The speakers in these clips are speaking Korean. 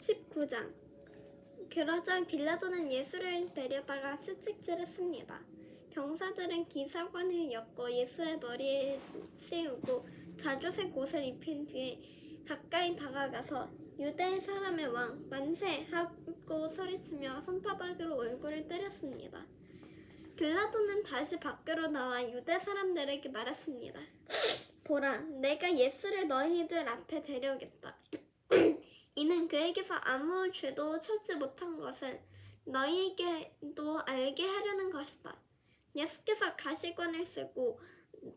19장. 그러자 빌라도는 예수를 데려다가 채찍질했습니다. 병사들은 기사관을 엮어 예수의 머리에 세우고 자주색 옷을 입힌 뒤에 가까이 다가가서 유대 사람의 왕 만세 하고 소리치며 손바닥으로 얼굴을 때렸습니다. 빌라도는 다시 밖으로 나와 유대 사람들에게 말했습니다. 보라, 내가 예수를 너희들 앞에 데려오겠다. 이는 그에게서 아무 죄도 찾지 못한 것을 너희에게도 알게 하려는 것이다. 예수께서 가시관을 쓰고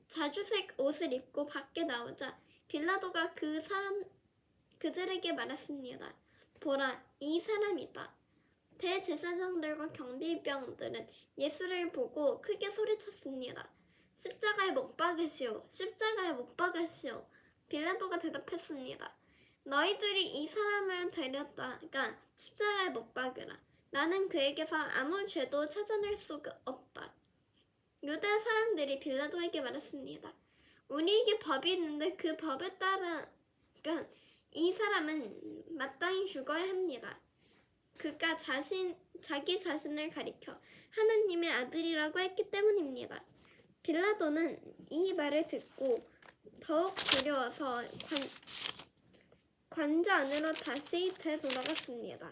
자주색 옷을 입고 밖에 나오자 빌라도가 그들에게 말했습니다. 보라, 이 사람이다. 대제사장들과 경비병들은 예수를 보고 크게 소리쳤습니다. 십자가에 못 박으시오. 십자가에 못 박으시오. 빌라도가 대답했습니다. 너희들이 이 사람을 데렸다가 십자가에 못 박으라. 나는 그에게서 아무 죄도 찾아낼 수가 없다. 유대 사람들이 빌라도에게 말했습니다. 우리에게 법이 있는데 그 법에 따르면 이 사람은 마땅히 죽어야 합니다. 그가 자기 자신을 가리켜 하나님의 아들이라고 했기 때문입니다. 빌라도는 이 말을 듣고 더욱 두려워서 관자 안으로 다시 되돌아갔습니다.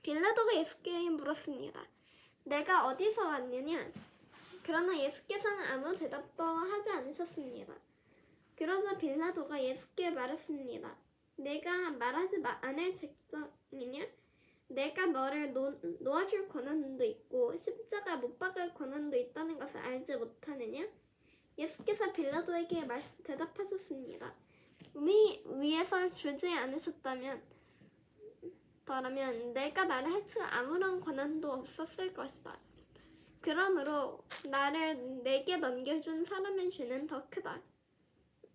빌라도가 예수께 물었습니다. 내가 어디서 왔느냐? 그러나 예수께서는 아무 대답도 하지 않으셨습니다. 그러자 빌라도가 예수께 말했습니다. 내가 말하지 않을 책정이냐? 내가 너를 놓아줄 권한도 있고 십자가 못 박을 권한도 있다는 것을 알지 못하느냐? 예수께서 빌라도에게 대답하셨습니다. 위에서 주지 않으셨다면 내가 나를 해칠 아무런 권한도 없었을 것이다. 그러므로 나를 내게 넘겨준 사람의 죄는 더 크다.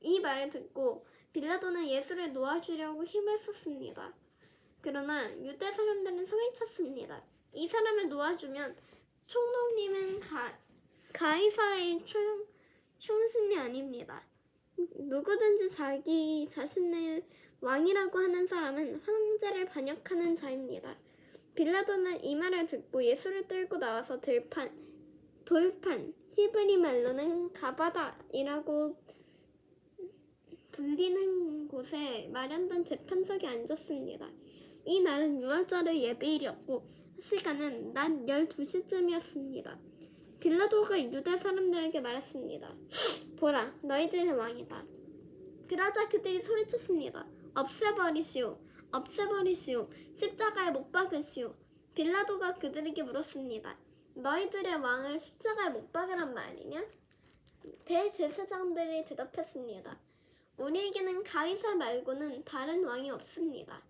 이 말을 듣고 빌라도는 예수를 놓아주려고 힘을 썼습니다. 그러나 유대 사람들은 소리쳤습니다. 이 사람을 놓아주면 총독님은 가이사의 충신이 아닙니다. 누구든지 자기 자신을 왕이라고 하는 사람은 황제를 반역하는 자입니다. 빌라도는 이 말을 듣고 예수를 끌고 나와서 돌판, 히브리 말로는 가바다이라고 불리는 곳에 마련된 재판석에 앉았습니다. 이 날은 6월절 예배일이었고 시간은 낮 12시쯤이었습니다. 빌라도가 유대 사람들에게 말했습니다. 보라, 너희들의 왕이다. 그러자 그들이 소리쳤습니다. 없애버리시오. 없애버리시오. 십자가에 못 박으시오. 빌라도가 그들에게 물었습니다. 너희들의 왕을 십자가에 못 박으란 말이냐? 대제사장들이 대답했습니다. 우리에게는 가이사 말고는 다른 왕이 없습니다.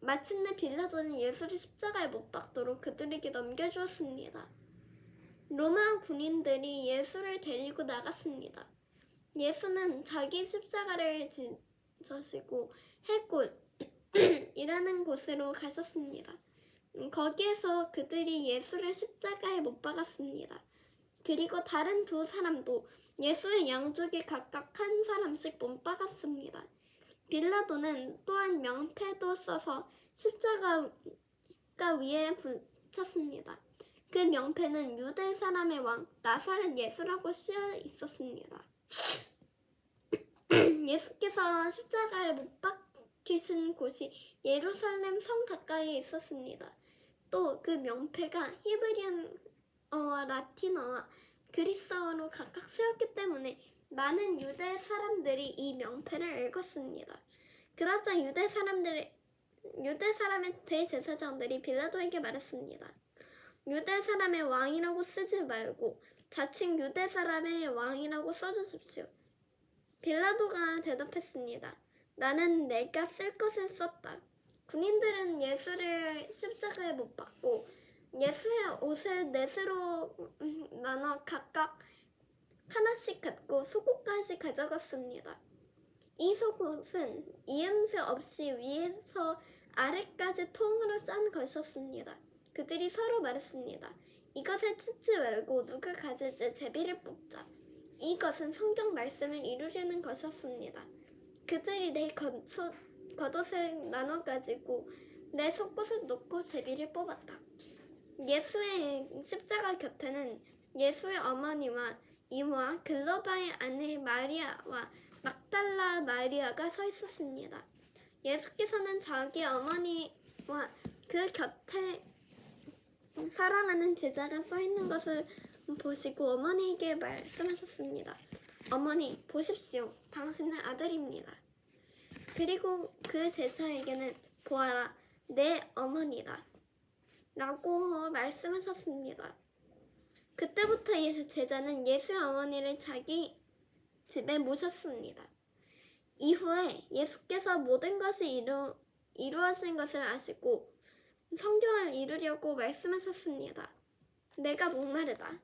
마침내 빌라도는 예수를 십자가에 못 박도록 그들에게 넘겨주었습니다. 로마 군인들이 예수를 데리고 나갔습니다. 예수는 자기 십자가를 지시고 해골이라는 곳으로 가셨습니다. 거기에서 그들이 예수를 십자가에 못 박았습니다. 그리고 다른 두 사람도 예수의 양쪽에 각각 한 사람씩 못 박았습니다. 빌라도는 또한 명패도 써서 십자가 위에 붙였습니다. 그 명패는 유대 사람의 왕 나사렛 예수라고 쓰여 있었습니다. 예수께서 십자가에 못 박히신 곳이 예루살렘 성 가까이에 있었습니다. 또 그 명패가 히브리어와 라틴어와 그리스어로 각각 쓰였기 때문에 많은 유대 사람들이 이 명패를 읽었습니다. 그러자 유대 사람의 대제사장들이 빌라도에게 말했습니다. 유대 사람의 왕이라고 쓰지 말고 자칭 유대 사람의 왕이라고 써주십시오. 빌라도가 대답했습니다. 나는 내가 쓸 것을 썼다. 군인들은 예수를 십자가에 못 박고 예수의 옷을 넷으로 나눠 각각 하나씩 갖고 속옷까지 가져갔습니다. 이 속옷은 이음새 없이 위에서 아래까지 통으로 짠 것이었습니다. 그들이 서로 말했습니다. 이것을 찢지 말고 누가 가질지 제비를 뽑자. 이것은 성경 말씀을 이루려는 것이었습니다. 그들이 내 겉옷을 나눠 가지고 내 속옷을 놓고 제비를 뽑았다. 예수의 십자가 곁에는 예수의 어머니와 이모와 글로바의 아내 마리아와 막달라 마리아가 서 있었습니다. 예수께서는 자기 어머니와 그 곁에 사랑하는 제자가 서 있는 것을 보시고 어머니에게 말씀하셨습니다. 어머니, 보십시오. 당신의 아들입니다. 그리고 그 제자에게는 보아라, 내 어머니다. 라고 말씀하셨습니다. 그때부터 제자는 예수의 어머니를 자기 집에 모셨습니다. 이후에 예수께서 모든 것이 이루어진 것을 아시고 성경을 이루려고 말씀하셨습니다. 내가 목마르다.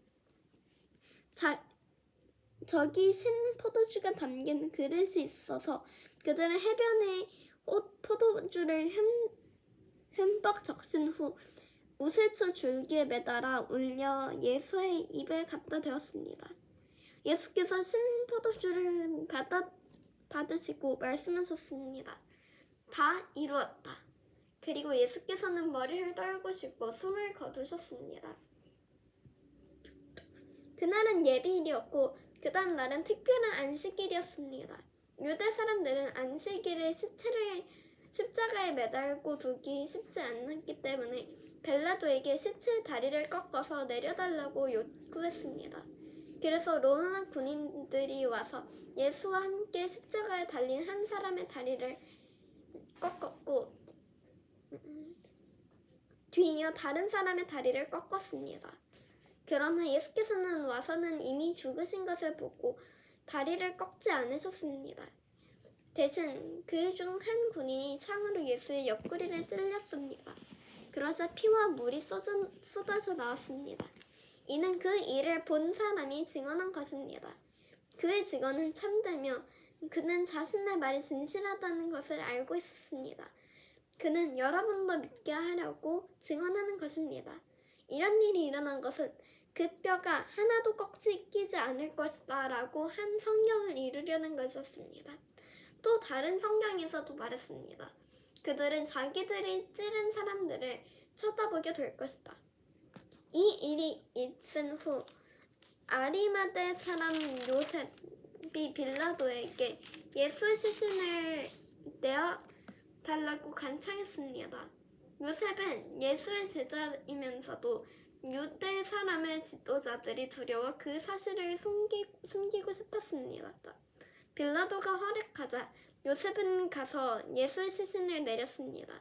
저기 신 포도주가 담긴 그릇이 있어서 그들은 해변에 포도주를 흠뻑 적신 후 우슬초 줄기에 매달아 올려 예수의 입에 갖다 대었습니다. 예수께서 신 포도주를 받으시고 말씀하셨습니다. 다 이루었다. 그리고 예수께서는 머리를 떨구시고 숨을 거두셨습니다. 그날은 예비일이었고 그 다음 날은 특별한 안식일이었습니다. 유대 사람들은 안식일에 시체를 십자가에 매달고 두기 쉽지 않았기 때문에 빌라도에게 시체의 다리를 꺾어서 내려달라고 요구했습니다. 그래서 로마 군인들이 와서 예수와 함께 십자가에 달린 한 사람의 다리를 꺾었고 뒤이어 다른 사람의 다리를 꺾었습니다. 그러나 예수께서는 와서는 이미 죽으신 것을 보고 다리를 꺾지 않으셨습니다. 대신 그 중 한 군인이 창으로 예수의 옆구리를 찔렸습니다. 그러자 피와 물이 쏟아져 나왔습니다. 이는 그 일을 본 사람이 증언한 것입니다. 그의 증언은 참되며 그는 자신의 말이 진실하다는 것을 알고 있었습니다. 그는 여러분도 믿게 하려고 증언하는 것입니다. 이런 일이 일어난 것은 그 뼈가 하나도 꺾이지 않을 것이다 라고 한 성경을 이루려는 것이었습니다. 또 다른 성경에서도 말했습니다. 그들은 자기들이 찌른 사람들을 쳐다보게 될 것이다. 이 일이 있은 후 아리마대 사람 요셉이 빌라도에게 예수의 시신을 내어달라고 간청했습니다. 요셉은 예수의 제자이면서도 유대 사람의 지도자들이 두려워 그 사실을 숨기고 싶었습니다. 빌라도가 허락하자 요셉은 가서 예수의 시신을 내렸습니다.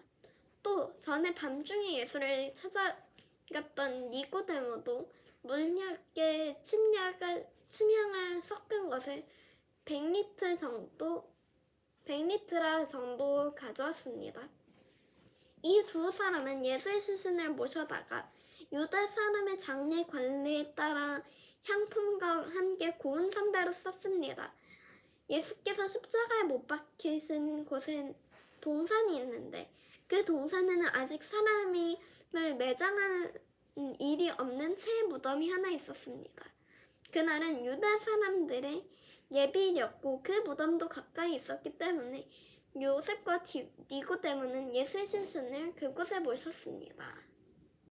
또 전에 밤중에 예수를 찾아갔던 니고데모도 물약에 침향을 섞은 것을 100리트라 정도 가져왔습니다. 이 두 사람은 예수의 시신을 모셔다가 유대 사람의 장례 관리에 따라 향품과 함께 고운 담배로 썼습니다. 예수께서 십자가에 못 박히신 곳엔 동산이 있는데 그 동산에는 아직 사람을 매장하는 일이 없는 새 무덤이 하나 있었습니다. 그날은 유대 사람들의 예비일이었고 그 무덤도 가까이 있었기 때문에 요셉과 니고데모는 예수의 시신을 그곳에 모셨습니다.